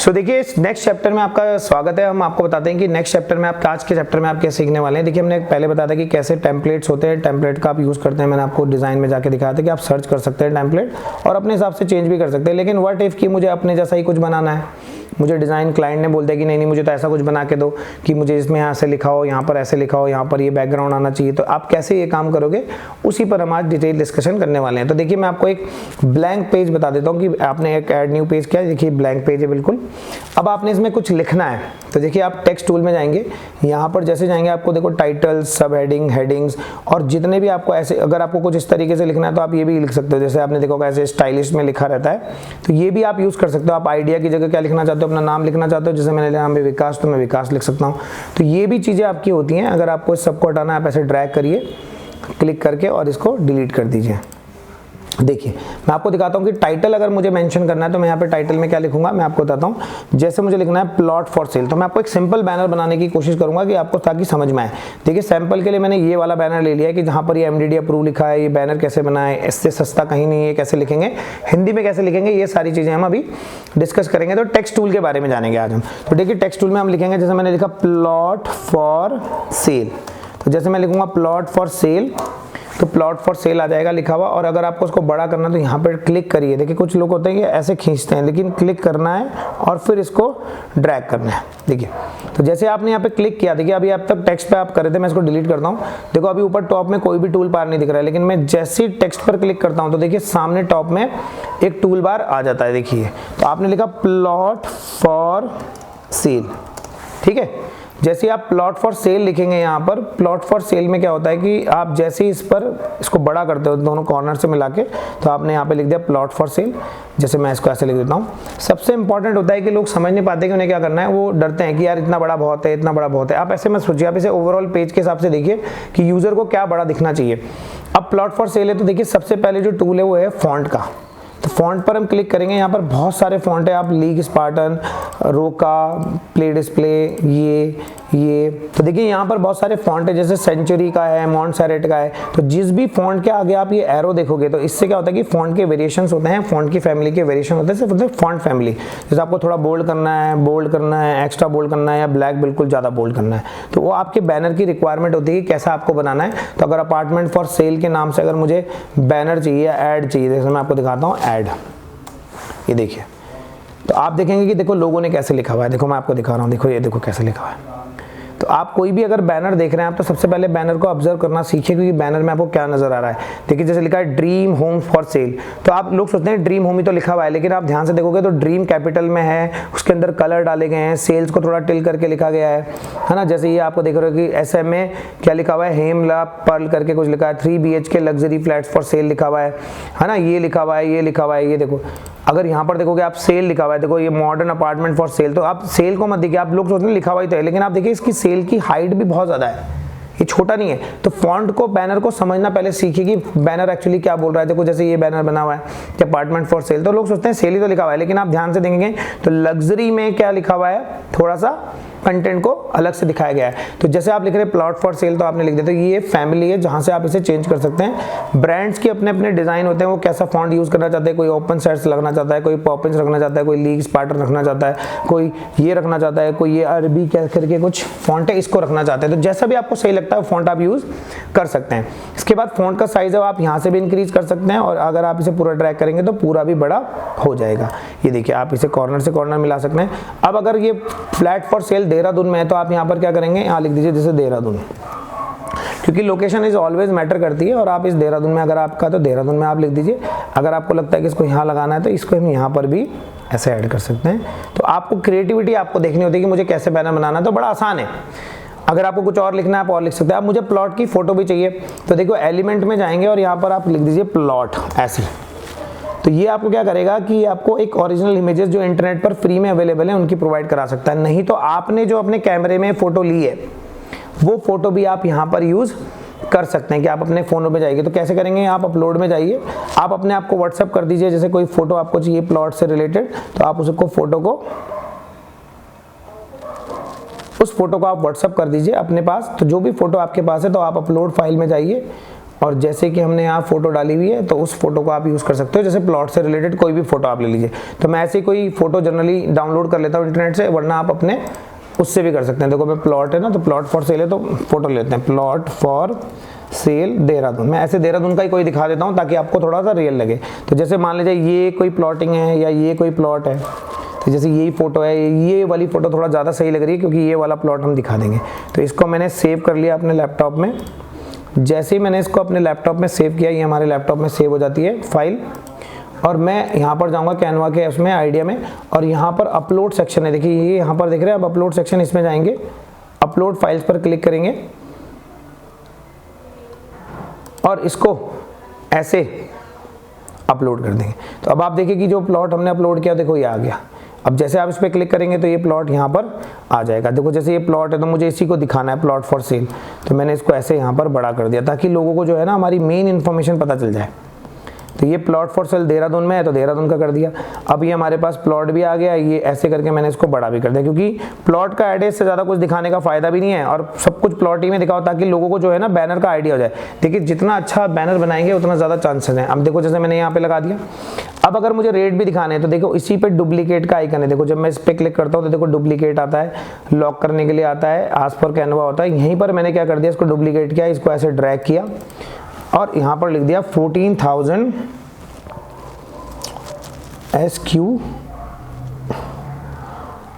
सो देखिए इस next chapter में आपका स्वागत है। हम आपको बताते हैं कि नेक्स्ट चैप्टर में आप आज के चैप्टर में आप क्या सीखने वाले हैं। देखिए हमने पहले बताया था कि कैसे टेम्पलेट्स होते हैं, टेम्पलेट का आप यूज़ करते हैं। मैंने आपको डिज़ाइन में जाके दिखाया था कि आप सर्च कर सकते हैं टेम्पलेट और अपने हिसाब से चेंज भी कर सकते हैं। लेकिन व्हाट इफ़ कि मुझे अपने जैसा ही कुछ बनाना है, मुझे डिज़ाइन क्लाइंट ने बोल दिया कि नहीं मुझे तो ऐसा कुछ बना के दो कि मुझे इसमें यहाँ से लिखा हो, यहाँ पर ऐसे लिखा हो, यहाँ पर ये बैकग्राउंड आना चाहिए। तो आप कैसे ये काम करोगे, उसी पर हम आज डिटेल डिस्कशन करने वाले हैं। तो देखिए मैं आपको एक ब्लैंक पेज बता देता हूँ कि आपने एक ऐड न्यू पेज किया है। देखिए ब्लैंक पेज है बिल्कुल। अब आपने इसमें कुछ लिखना है तो देखिए आप टेक्स्ट टूल में जाएंगे, यहाँ पर जैसे जाएंगे आपको देखो टाइटल, सब हेडिंग, हेडिंग्स और जितने भी आपको ऐसे, अगर आपको कुछ इस तरीके से लिखना है तो आप ये भी लिख सकते हो। जैसे आपने देखो ऐसे स्टाइलिश में लिखा रहता है तो ये भी आप यूज़ कर सकते हो। आप आइडिया की जगह क्या लिखना चाहते हो, अपना नाम लिखना चाहते हो, जैसे मैंने नाम है विकास तो मैं विकास लिख सकता हूँ। तो ये भी चीज़ें आपकी होती हैं। अगर आपको इस सबको हटाना है आप ऐसे ड्रैग करिए क्लिक करके और इसको डिलीट कर दीजिए। देखिए मैं आपको दिखाता हूँ कि टाइटल अगर मुझे मेंशन करना है तो मैं यहाँ पे टाइटल में क्या लिखूंगा, मैं आपको बताता हूँ। जैसे मुझे लिखना है प्लॉट फॉर सेल, तो मैं आपको एक सिंपल बैनर बनाने की कोशिश करूंगा कि आपको ताकि समझ में आए। देखिए सैंपल के लिए मैंने ये वाला बैनर ले लिया है कि जहाँ पर ये MDD अप्रूव लिखा है। ये बैनर कैसे बनाए, इससे सस्ता कहीं नहीं है, कैसे लिखेंगे, हिंदी में कैसे लिखेंगे, ये सारी चीज़ें हम अभी डिस्कस करेंगे। तो टेक्स्ट टूल के बारे में जानेंगे आज हम। तो देखिए टेक्स्ट टूल में हम लिखेंगे, जैसे मैंने लिखा प्लॉट फॉर सेल, तो जैसे मैं लिखूंगा प्लॉट फॉर सेल तो प्लॉट फॉर सेल आ जाएगा लिखा हुआ। और अगर आपको उसको बड़ा करना है तो यहाँ पर क्लिक करिए। देखिए कुछ लोग होते हैं कि ऐसे खींचते हैं, लेकिन क्लिक करना है और फिर इसको ड्रैग करना है। देखिए तो जैसे आपने यहाँ पे क्लिक किया, देखिए अभी आप तक टेक्स्ट पे आप कर रहे थे, मैं इसको डिलीट करता हूँ। देखो अभी ऊपर टॉप में कोई भी टूल बार नहीं दिख रहा है, लेकिन मैं जैसे ही टेक्स्ट पर क्लिक करता हूँ तो देखिए सामने टॉप में एक टूल बार आ जाता है। देखिए तो आपने लिखा प्लॉट फॉर सेल, ठीक है। जैसे आप प्लॉट फॉर सेल लिखेंगे यहाँ पर, प्लॉट फॉर सेल में क्या होता है कि आप जैसे ही इस पर इसको बड़ा करते हो दोनों कॉर्नर से मिला के, तो आपने यहाँ पे लिख दिया प्लॉट फॉर सेल। जैसे मैं इसको ऐसे लिख देता हूँ। सबसे इंपॉर्टेंट होता है कि लोग समझ नहीं पाते कि उन्हें क्या करना है, वो डरते हैं कि यार इतना बड़ा बहुत है, इतना बड़ा बहुत है। आप ऐसे मत सोचिए, आप इसे ओवरऑल पेज के हिसाब से देखिए कि यूजर को क्या बड़ा दिखना चाहिए। अब प्लॉट फॉर सेल है तो देखिए सबसे पहले जो टूल है वो है फॉन्ट का। तो फॉन्ट पर हम क्लिक करेंगे, यहाँ पर बहुत सारे फॉन्ट है। आप लीग स्पार्टन, रोका, प्ले डिस्प्ले, ये तो देखिए यहाँ पर बहुत सारे फॉन्ट है। जैसे सेंचुरी का है, मॉन्टसेरेट का है। तो जिस भी फॉन्ट के आगे आप ये एरो देखोगे तो इससे क्या होता है कि फॉन्ट के वेरिएशंस होते हैं, फॉन्ट की फैमिली के वेरिएशन होते हैं। सिर्फ मतलब फॉन्ट फैमिली, जैसे आपको थोड़ा बोल्ड करना है, एक्स्ट्रा बोल्ड करना है या ब्लैक बिल्कुल ज़्यादा बोल्ड करना है, तो वो आपके बैनर की रिक्वायरमेंट होती है कि कैसा आपको बनाना है। तो अगर अपार्टमेंट फॉर सेल के नाम से अगर मुझे बैनर चाहिए या ऐड चाहिए, जैसे मैं आपको दिखाता हूँ ऐड, ये देखिए तो आप देखेंगे कि देखो लोगों ने कैसे लिखा हुआ है। देखो मैं आपको दिखा रहा हूँ, देखो ये देखो कैसे लिखा हुआ है। तो आप कोई भी अगर बैनर देख रहे हैं आप, तो सबसे पहले बैनर को ऑब्जर्व करना सीखिए कि बैनर में आपको क्या नजर आ रहा है। देखिए जैसे लिखा है ड्रीम होम फॉर सेल, तो आप लोग सोचते हैं ड्रीम होम ही तो लिखा हुआ है, लेकिन आप ध्यान से देखोगे तो ड्रीम कैपिटल में है, उसके अंदर कलर डाले गए हैं, सेल्स को थोड़ा टिल करके लिखा गया है ना। जैसे ये आपको देख रहे हो कि SM में क्या लिखा हुआ है, हेमला पर्ल करके कुछ लिखा है, 3 BHK luxury flats for sale लिखा हुआ है ना। ये लिखा हुआ है, ये लिखा हुआ है, ये देखो। अगर यहाँ पर देखोगे आप सेल लिखा हुआ है, देखो ये मॉडर्न अपार्टमेंट फॉर सेल, तो आप सेल को मत देखिए। आप लोग सोचते हैं लिखा हुआ ही तो है, लेकिन आप देखिए इसकी सेल की हाइट भी बहुत ज़्यादा है, ये छोटा नहीं है। तो फॉन्ट को, बैनर को समझना पहले सीखिए कि बैनर एक्चुअली क्या बोल रहा है। देखो जैसे ये बैनर बना हुआ है कि अपार्टमेंट फॉर सेल, तो लोग सोचते हैं सेल ही तो लिखा हुआ है, लेकिन आप ध्यान से देखेंगे तो लग्जरी में क्या लिखा हुआ है, थोड़ा सा कंटेंट को अलग से दिखाया गया है। तो जैसे आप लिख रहे हैं प्लॉट फॉर सेल, तो आपने लिख दिया। तो ये फैमिली है जहां से आप इसे चेंज कर सकते हैं। ब्रांड्स के अपने अपने डिजाइन होते हैं, वो कैसा फॉन्ट यूज करना चाहते हैं। कोई ओपन सेट्स रखना चाहता है, कोई पॉपिंस रखना चाहता है, कोई लीग स्पार्टन रखना चाहता है, कोई ये रखना चाहता है, कोई ये अरबी कह करके कुछ फॉन्ट है इसको रखना चाहते हैं। तो जैसा भी आपको सही लगता है फॉन्ट आप यूज कर सकते हैं। इसके बाद फॉन्ट का साइज है आप यहाँ से भी इंक्रीज कर सकते हैं, और अगर आप इसे पूरा ड्रैग करेंगे तो पूरा भी बड़ा हो जाएगा। ये देखिए आप इसे कॉर्नर से कॉर्नर मिला सकते हैं। अब अगर ये फ्लैट फॉर सेल देहरादून में है तो आप यहाँ पर क्या करेंगे, यहाँ लिख दीजिए जैसे देहरादून, क्योंकि लोकेशन इज ऑलवेज मैटर करती है। और आप इस देहरादून में अगर आपका, तो देहरादून में आप लिख दीजिए। अगर आपको लगता है कि इसको यहाँ लगाना है तो इसको हम यहाँ पर भी ऐसे ऐड कर सकते हैं। तो आपको क्रिएटिविटी आपको देखनी होती है कि मुझे कैसे बैनर बनाना है, तो बड़ा आसान है। अगर आपको कुछ और लिखना है आप और लिख सकते हैं। आप मुझे प्लॉट की फोटो भी चाहिए, तो देखो एलिमेंट में जाएंगे और यहाँ पर आप लिख दीजिए प्लॉट ऐसे। तो ये आपको क्या करेगा कि आपको एक ओरिजिनल इमेजेस जो इंटरनेट पर फ्री में अवेलेबल है उनकी प्रोवाइड करा सकता है। नहीं तो आपने जो अपने कैमरे में फोटो ली है वो फोटो भी आप यहाँ पर यूज कर सकते हैं कि आप अपने फोन में जाइए। तो कैसे करेंगे, आप अपलोड में जाइए, आप अपने आप को व्हाट्सएप कर दीजिए। जैसे कोई फोटो आपको चाहिए प्लॉट से रिलेटेड, तो आप उसको फोटो को, उस फोटो को आप व्हाट्सएप कर दीजिए अपने पास। तो जो भी फोटो आपके पास है तो आप अपलोड फाइल में जाइए और जैसे कि हमने यहाँ फोटो डाली हुई है तो उस फोटो को आप यूज़ कर सकते हो, जैसे प्लॉट से रिलेटेड कोई भी फोटो आप ले लीजिए। तो मैं ऐसे कोई फोटो जनरली डाउनलोड कर लेता हूँ इंटरनेट से, वरना आप अपने उससे भी कर सकते हैं। देखो मैं प्लॉट है ना, तो प्लॉट फॉर सेल है तो फोटो लेते हैं, प्लॉट फॉर सेल देहरादून। मैं ऐसे देहरादून का ही कोई दिखा देता हूँ ताकि आपको थोड़ा सा रियल लगे। तो जैसे मान लीजिए ये कोई प्लॉटिंग है या ये कोई प्लॉट है, तो जैसे यही फोटो है, ये वाली फोटो थोड़ा ज़्यादा सही लग रही है क्योंकि ये वाला प्लॉट हम दिखा देंगे। तो इसको मैंने सेव कर लिया अपने लैपटॉप में। जैसे ही मैंने इसको अपने लैपटॉप में सेव किया, ये हमारे लैपटॉप में सेव हो जाती है फाइल। और मैं यहाँ पर जाऊँगा कैनवा के उसमें आइडिया में, और यहाँ पर अपलोड सेक्शन है, देखिए ये यहाँ पर दिख रहे हैं। अब अपलोड सेक्शन, इसमें जाएंगे, अपलोड फाइल्स पर क्लिक करेंगे और इसको ऐसे अपलोड कर देंगे। तो अब आप देखिए कि जो प्लॉट हमने अपलोड किया, देखो ये आ गया। अब जैसे आप इस पर क्लिक करेंगे तो ये प्लॉट यहाँ पर आ जाएगा। देखो जैसे ये प्लॉट है तो मुझे इसी को दिखाना है, प्लॉट फॉर सेल, तो मैंने इसको ऐसे यहाँ पर बड़ा कर दिया ताकि लोगों को जो है ना हमारी मेन इन्फॉर्मेशन पता चल जाए। तो ये प्लॉट फॉर सेल देहरादून में है तो देहरादून का कर दिया। अब ये हमारे पास प्लॉट भी आ गया, ये ऐसे करके मैंने इसको बड़ा भी कर दिया, क्योंकि प्लॉट का एड्रेस से ज़्यादा कुछ दिखाने का फायदा भी नहीं है और सब कुछ प्लॉट ही में दिखाओ ताकि लोगों को जो है ना बैनर का आइडिया हो जाए। देखिए जितना अच्छा बैनर बनाएंगे उतना ज़्यादा चांसेस हैं। अब देखो जैसे मैंने यहाँ पे लगा दिया। अब अगर मुझे रेट भी दिखाने हैं तो देखो इसी पे डुप्लीकेट का आइकन है। देखो जब मैं इस पर क्लिक करता हूँ तो देखो डुप्लीकेट आता है, लॉक करने के लिए आता है, आस पर कैनवा होता है। यहीं पर मैंने क्या कर दिया, इसको डुप्लीकेट किया, इसको ऐसे ड्रैग किया और यहाँ पर लिख दिया 14,000 SQ,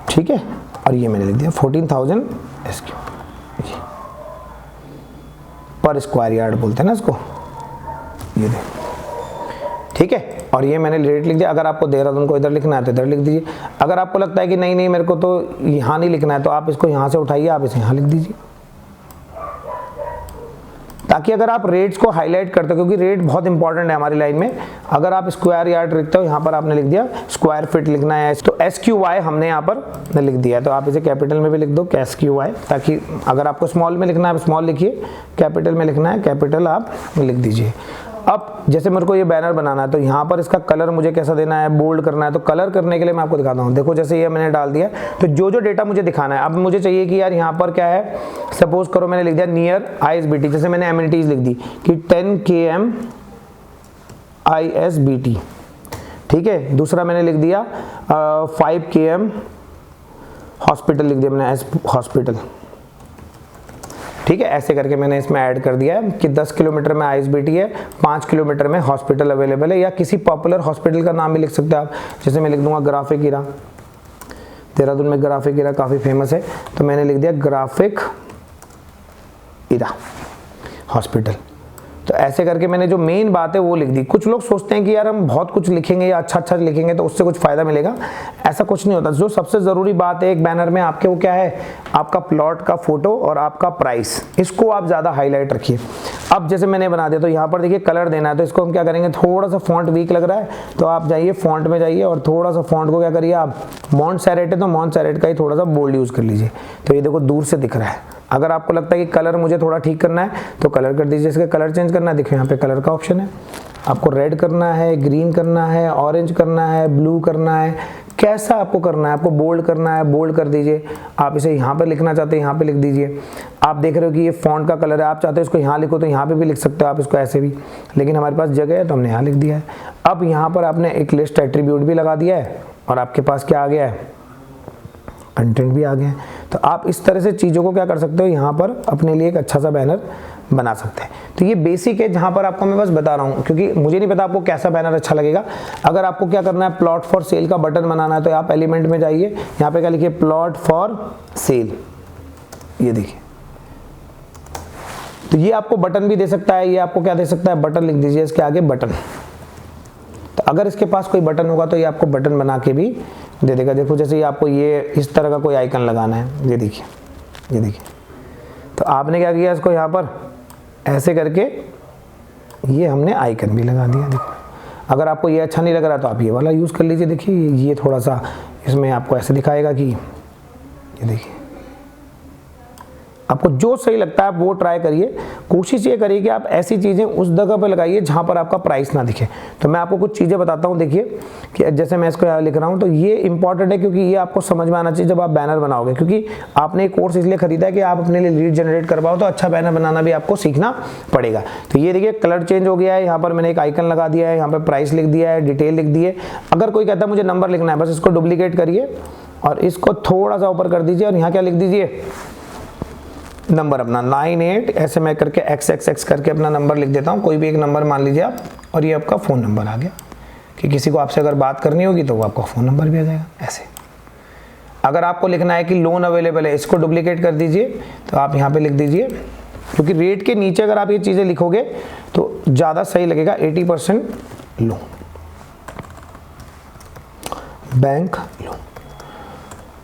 ठीक है। और ये मैंने लिख दिया 14,000 SQ पर स्क्वायर यार्ड बोलते हैं ना इसको, ये ठीक है। और ये मैंने रेट लिख दिया। अगर आपको देहरादून को इधर लिखना है तो इधर लिख दीजिए। अगर आपको लगता है कि नहीं नहीं मेरे को तो यहाँ नहीं लिखना है तो आप इसको यहाँ से उठाइए, आप इसे यहाँ लिख दीजिए, ताकि अगर आप रेट्स को हाईलाइट करते हो, क्योंकि रेट बहुत इंपॉर्टेंट है हमारी लाइन में। अगर आप स्क्वायर यार्ड लिखते हो, यहाँ पर आपने लिख दिया स्क्वायर फीट लिखना है तो SQY हमने यहाँ पर लिख दिया है। तो आप इसे कैपिटल में भी लिख दो SQY, ताकि अगर आपको स्मॉल में लिखना है स्मॉल लिखिए, कैपिटल में लिखना है कैपिटल आप लिख दीजिए। अब जैसे मेरे को ये बैनर बनाना है तो यहाँ पर इसका कलर मुझे कैसा देना है, बोल्ड करना है। तो कलर करने के लिए मैं आपको दिखाता हूँ। देखो जैसे ये मैंने डाल दिया, तो जो जो डेटा मुझे दिखाना है, अब मुझे चाहिए कि यार यहाँ पर क्या है, सपोज करो मैंने लिख दिया नियर ISBT, जैसे मैंने एमिनिटीज लिख दी कि 10 km ISBT, ठीक है। दूसरा मैंने लिख दिया 5 km हॉस्पिटल, लिख दिया मैंने हॉस्पिटल, ठीक है। ऐसे करके मैंने इसमें ऐड कर दिया है कि 10 किलोमीटर में ISBT है, 5 किलोमीटर में हॉस्पिटल अवेलेबल है, या किसी पॉपुलर हॉस्पिटल का नाम भी लिख सकते हैं आप। जैसे मैं लिख दूंगा ग्राफिक हीरा, देहरादून में ग्राफिक हीरा काफ़ी फेमस है, तो मैंने लिख दिया ग्राफिक हीरा हॉस्पिटल। तो ऐसे करके मैंने जो मेन बात है वो लिख दी। कुछ लोग सोचते हैं कि यार हम बहुत कुछ लिखेंगे या अच्छा अच्छा लिखेंगे तो उससे कुछ फ़ायदा मिलेगा, ऐसा कुछ नहीं होता। जो सबसे ज़रूरी बात है एक बैनर में आपके, वो क्या है, आपका प्लॉट का फोटो और आपका प्राइस, इसको आप ज़्यादा हाईलाइट रखिए। अब जैसे मैंने बना दिया तो यहाँ पर देखिए कलर देना है, तो इसको हम क्या करेंगे, थोड़ा सा फॉन्ट वीक लग रहा है तो आप जाइए फॉन्ट में जाइए और थोड़ा सा फॉन्ट को क्या करिए आप, मॉन्टसेरेट है तो मॉन्टसेरेट का ही थोड़ा सा बोल्ड यूज़ कर लीजिए। तो ये देखो दूर से दिख रहा है। अगर आपको लगता है कि कलर मुझे थोड़ा ठीक करना है तो कलर कर दीजिए। इसका कलर चेंज करना है, देखिए यहाँ पे कलर का ऑप्शन है, आपको रेड करना है, ग्रीन करना है, ऑरेंज करना है, ब्लू करना है, कैसा आपको करना है। आपको बोल्ड करना है, बोल्ड कर दीजिए। आप इसे यहाँ पे लिखना चाहते हैं यहाँ पे लिख दीजिए। आप देख रहे हो कि ये फॉन्ट का कलर है, आप चाहते हो इसको यहाँ लिखो तो यहाँ पे भी लिख सकते हो आप इसको ऐसे भी, लेकिन हमारे पास जगह है तो हमने यहाँ लिख दिया है। अब यहाँ पर आपने एक लिस्ट एट्रीब्यूट भी लगा दिया है और आपके पास क्या आ गया है, कंटेंट भी आ गए हैं। तो आप इस तरह से चीज़ों को क्या कर सकते हो, यहाँ पर अपने लिए एक अच्छा सा बैनर बना सकते हैं। तो ये बेसिक है जहाँ पर आपको मैं बस बता रहा हूँ, क्योंकि मुझे नहीं पता आपको कैसा बैनर अच्छा लगेगा। अगर आपको क्या करना है, प्लॉट फॉर सेल का बटन बनाना है तो आप एलिमेंट में जाइए, यहाँ पे क्या लिखिए, प्लॉट फॉर सेल, ये देखिए। तो ये आपको बटन भी दे सकता है, ये आपको क्या दे सकता है, बटन लिख दीजिए इसके आगे बटन। तो अगर इसके पास कोई बटन होगा तो ये आपको बटन बना के भी दे देगा। देखो जैसे ये आपको ये इस तरह का कोई आइकन लगाना है, ये देखिए, ये देखिए। तो आपने क्या किया, इसको यहाँ पर ऐसे करके ये हमने आइकन भी लगा दिया। देखो अगर आपको ये अच्छा नहीं लग रहा तो आप ये वाला यूज़ कर लीजिए। देखिए ये थोड़ा सा इसमें आपको ऐसे दिखाएगा कि ये देखिए आपको जो सही लगता है आप वो ट्राई करिए। कोशिश ये करिए कि आप ऐसी चीज़ें उस जगह पे लगाइए जहाँ पर आपका प्राइस ना दिखे। तो मैं आपको कुछ चीज़ें बताता हूँ, देखिए कि जैसे मैं इसको यहाँ लिख रहा हूँ, तो ये इंपॉर्टेंट है क्योंकि ये आपको समझ में आना चाहिए जब आप बैनर बनाओगे, क्योंकि आपने एक कोर्स इसलिए खरीदा है कि आप अपने लिए लीड जनरेट कर पाओ, तो अच्छा बैनर बनाना भी आपको सीखना पड़ेगा। तो ये देखिए कलर चेंज हो गया है, यहाँ पर मैंने एक आइकन लगा दिया है, यहाँ पर प्राइस लिख दिया है, डिटेल लिख दी है। अगर कोई कहता है मुझे नंबर लिखना है, बस इसको डुप्लीकेट करिए और इसको थोड़ा सा ऊपर कर दीजिए और यहाँ क्या लिख दीजिए, नंबर अपना 98, ऐसे मैं करके XXX करके अपना नंबर लिख देता हूँ, कोई भी एक नंबर मान लीजिए आप, और ये आपका फ़ोन नंबर आ गया कि किसी को आपसे अगर बात करनी होगी तो वो आपका फ़ोन नंबर भी आ जाएगा। ऐसे अगर आपको लिखना है कि लोन अवेलेबल है, इसको डुप्लीकेट कर दीजिए, तो आप यहाँ पे लिख दीजिए, क्योंकि रेट के नीचे अगर आप ये चीज़ें लिखोगे तो ज़्यादा सही लगेगा। 80% लोन, बैंक लोन।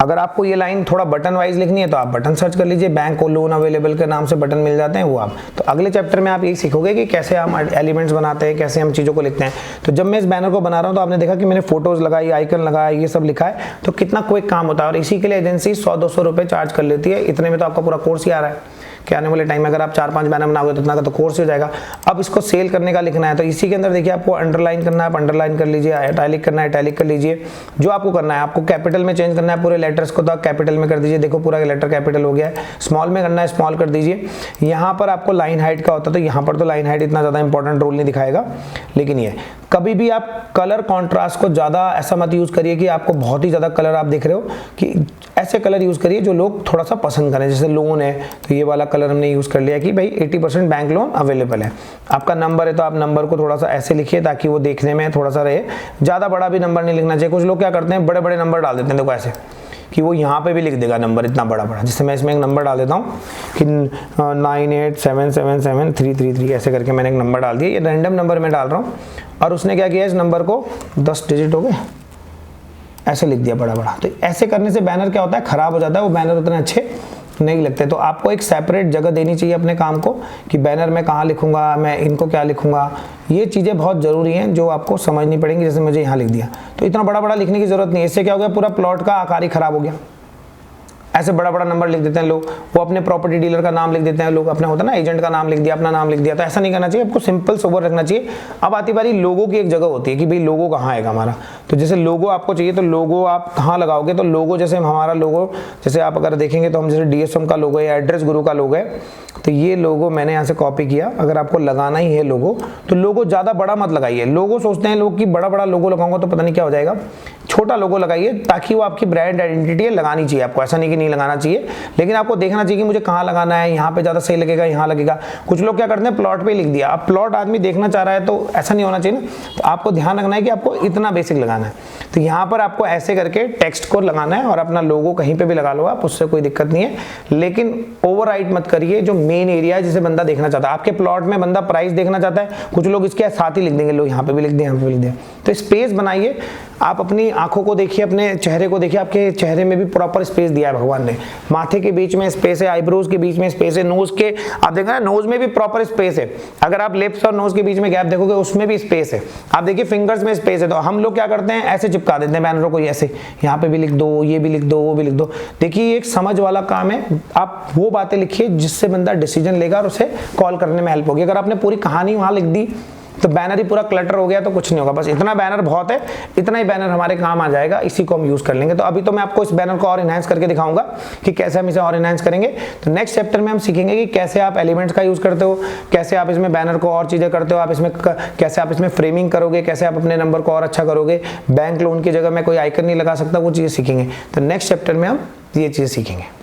अगर आपको ये लाइन थोड़ा बटन वाइज लिखनी है तो आप बटन सर्च कर लीजिए, बैंक और लोन अवेलेबल के नाम से बटन मिल जाते हैं, वो आप। तो अगले चैप्टर में आप यही सीखोगे कि कैसे हम एलिमेंट्स बनाते हैं, कैसे हम चीज़ों को लिखते हैं। तो जब मैं इस बैनर को बना रहा हूँ तो आपने देखा कि मैंने फोटोज़ लगाई, आइकन लगाया, ये सब लिखा है, तो कितना क्विक काम होता है। और इसी के लिए एजेंसी 100-200 रुपये चार्ज कर लेती है। इतने में तो आपका पूरा कोर्स ही आ रहा है कि आने वाले टाइम में अगर आप 4-5 बैनर बनाओगे तो इतना का तो कोर्स हो जाएगा। अब इसको सेल करने का लिखना है, तो इसी के अंदर देखिए आपको अंडरलाइन करना है, आप अंडरलाइन कर लीजिए, इटैलिक करना है, इटैलिक कर लीजिए, जो आपको करना है। आपको कैपिटल में चेंज करना है पूरे लेटर्स को, तो आप कैपिटल में कर दीजिए, देखो पूरा लेटर कैपिटल हो गया है। स्मॉल में करना है, स्मॉल कर दीजिए। यहाँ पर आपको लाइन हाइट का होता है, तो यहाँ पर तो लाइन हाइट इतना ज़्यादा इंपॉर्टेंट रोल नहीं दिखाएगा, लेकिन ये कभी भी आप कलर कॉन्ट्रास्ट को ज़्यादा ऐसा मत यूज़ करिए कि आपको बहुत ही ज़्यादा कलर आप देख रहे हो, कि ऐसे कलर यूज़ करिए जो लोग थोड़ा सा पसंद करें। जैसे लोन है तो ये वाला कलर हमने यूज़ कर लिया कि भाई 80% बैंक लोन अवेलेबल है। आपका नंबर है तो आप नंबर को थोड़ा सा ऐसे लिखिए ताकि वो देखने में थोड़ा सा रहे, ज़्यादा बड़ा भी नंबर नहीं लिखना चाहिए। कुछ लोग क्या करते हैं, बड़े बड़े नंबर डाल देते हैं, देखो ऐसे कि वो यहाँ पे भी लिख देगा नंबर इतना बड़ा बड़ा। जैसे मैं इसमें एक नंबर डाल देता हूँ कि 98777333, ऐसे करके मैंने एक नंबर डाल दिया। ये रैंडम नंबर मैं डाल रहा हूँ और उसने क्या किया, इस नंबर को 10 डिजिट हो गए ऐसे लिख दिया बड़ा बड़ा। तो ऐसे करने से बैनर क्या होता है, ख़राब हो जाता है, वो बैनर उतने अच्छे नहीं लगते। तो आपको एक सेपरेट जगह देनी चाहिए अपने काम को कि बैनर में कहाँ लिखूंगा, मैं इनको क्या लिखूंगा। ये चीज़ें बहुत ज़रूरी हैं जो आपको समझनी पड़ेंगी। जैसे मुझे यहाँ लिख दिया तो इतना बड़ा बड़ा लिखने की ज़रूरत नहीं है। इससे क्या हो गया, पूरा प्लॉट का आकार ही ख़राब हो गया। ऐसे बड़ा बड़ा नंबर लिख देते हैं लोग, वो अपने प्रॉपर्टी डीलर का नाम लिख देते हैं लोग, अपने होता है ना एजेंट का नाम लिख दिया, अपना नाम लिख दिया। तो ऐसा नहीं करना चाहिए, आपको सिंपल सोबर रखना चाहिए। अब आती बारी लोगो की एक जगह होती है कि भाई लोगो कहाँ आएगा हमारा। तो जैसे लोगो आपको चाहिए तो लोगो आप कहाँ लगाओगे, तो लोगो जैसे हमारा लोगो, जैसे आप अगर देखेंगे तो हम जैसे DSM का लोगो है या एड्रेस गुरु का लोगो है, तो ये लोगो मैंने यहाँ से कॉपी किया। अगर आपको लगाना ही है लोगो तो लोगो ज़्यादा बड़ा मत लगाइए। लोगो सोचते हैं लोग कि बड़ा बड़ा लोगो लगाऊंगा तो पता नहीं क्या हो जाएगा, छोटा लोगो लगाइए ताकि वो आपकी ब्रांड आइडेंटिटी है, लगानी चाहिए आपको। ऐसा नहीं कि नहीं लगाना चाहिए, लेकिन आपको देखना चाहिए कि मुझे कहाँ लगाना है, यहाँ पे ज़्यादा सही लगेगा, यहाँ लगेगा। कुछ लोग क्या करते हैं, प्लॉट पे लिख दिया। अब प्लॉट आदमी देखना चाह रहा है तो ऐसा नहीं होना चाहिए ना। तो आपको ध्यान रखना है कि आपको इतना बेसिक लगाना है। तो यहाँ पर आपको ऐसे करके टेक्स्ट को लगाना है और अपना लोगो कहीं पे भी लगा लो आप, उससे कोई दिक्कत नहीं है। लेकिन ओवरराइट मत करिए जो मेन एरिया है जिसे बंदा देखना चाहता है। आपके प्लॉट में बंदा प्राइस देखना चाहता है, कुछ लोग इसके साथ ही लिख देंगे, लोग यहाँ पे भी लिख दें, यहाँ पे भी लिख दें। तो स्पेस बनाइए, आप अपनी आंखों को देखिए, अपने चेहरे को देखिए। आपके चेहरे में भी प्रॉपर स्पेस दिया है भगवान ने। माथे के बीच में स्पेस है, आईब्रोज के बीच में स्पेस है, नोज के आप देख रहे हैं नोज में भी प्रॉपर स्पेस है। अगर आप लिप्स और नोज के बीच में गैप देखोगे उसमें भी स्पेस है। आप देखिए फिंगर्स में स्पेस है। तो हम लोग क्या करते हैं, ऐसे चिपका देते हैं बैनरों को, ऐसे यहाँ पे भी लिख दो, ये भी लिख दो, वो भी लिख दो। देखिए एक समझ वाला काम है। आप वो बातें लिखिए जिससे बंदा डिसीजन लेगा और उसे कॉल करने में हेल्प होगी। अगर आपने पूरी कहानी वहां लिख दी तो बैनर ही पूरा क्लटर हो गया तो कुछ नहीं होगा। बस इतना बैनर बहुत है, इतना ही बैनर हमारे काम आ जाएगा, इसी को हम यूज कर लेंगे। तो अभी तो मैं आपको इस बैनर को और इनहांस करके दिखाऊंगा कि कैसे हम इसे और इनहांस करेंगे। तो नेक्स्ट चैप्टर में हम सीखेंगे कि कैसे आप एलिमेंट्स का यूज करते हो, कैसे आप इसमें बैनर को और चीजें करते हो, आप इसमें कैसे आप इसमें फ्रेमिंग करोगे, कैसे आप अपने नंबर को और अच्छा करोगे। बैंक लोन की जगह में कोई आइकन नहीं लगा सकता, वो चीजें सीखेंगे। तो नेक्स्ट चैप्टर में हम ये चीजें सीखेंगे।